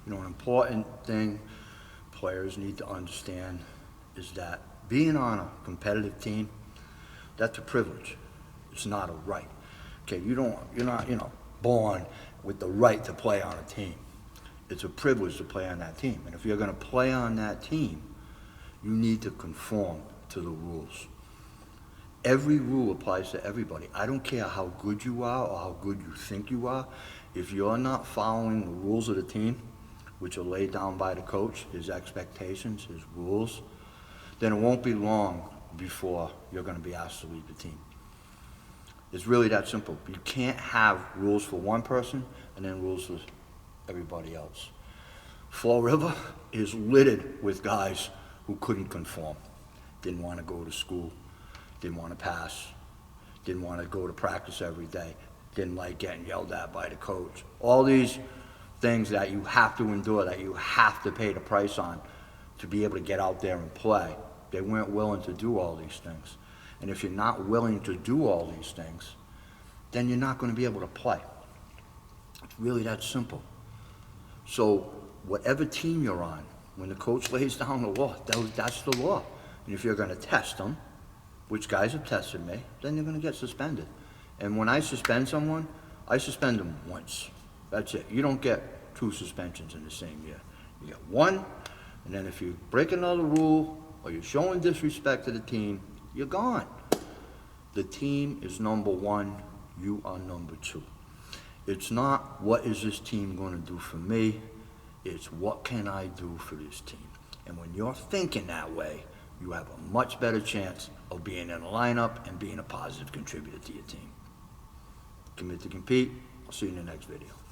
An important thing players need to understand is that being on a competitive team, that's a privilege. It's not a right. Okay, you're not, born with the right to play on a team. It's a privilege to play on that team. And if you're going to play on that team, you need to conform to the rules. Every rule applies to everybody. I don't care how good you are or how good you think you are. If you're not following the rules of the team, which are laid down by the coach, his expectations, his rules, then it won't be long before you're going to be asked to leave the team. It's really that simple. You can't have rules for one person and then rules for everybody else. Fall River is littered with guys who couldn't conform, didn't want to go to school, didn't want to pass, didn't want to go to practice every day, didn't like getting yelled at by the coach. All these things that you have to endure, that you have to pay the price on to be able to get out there and play. They weren't willing to do all these things. And if you're not willing to do all these things, then you're not going to be able to play. It's really that simple. So whatever team you're on, when the coach lays down the law, that's the law. And if you're going to test them, which guys have tested me, then you're going to get suspended. And when I suspend someone, I suspend them once. That's it. You don't get 2 suspensions in the same year. You get 1, and then if you break another rule or you're showing disrespect to the team, you're gone. The team is number 1, you are number 2. It's not what is this team going to do for me, it's what can I do for this team. And when you're thinking that way, you have a much better chance of being in a lineup and being a positive contributor to your team. Commit to compete. I'll see you in the next video.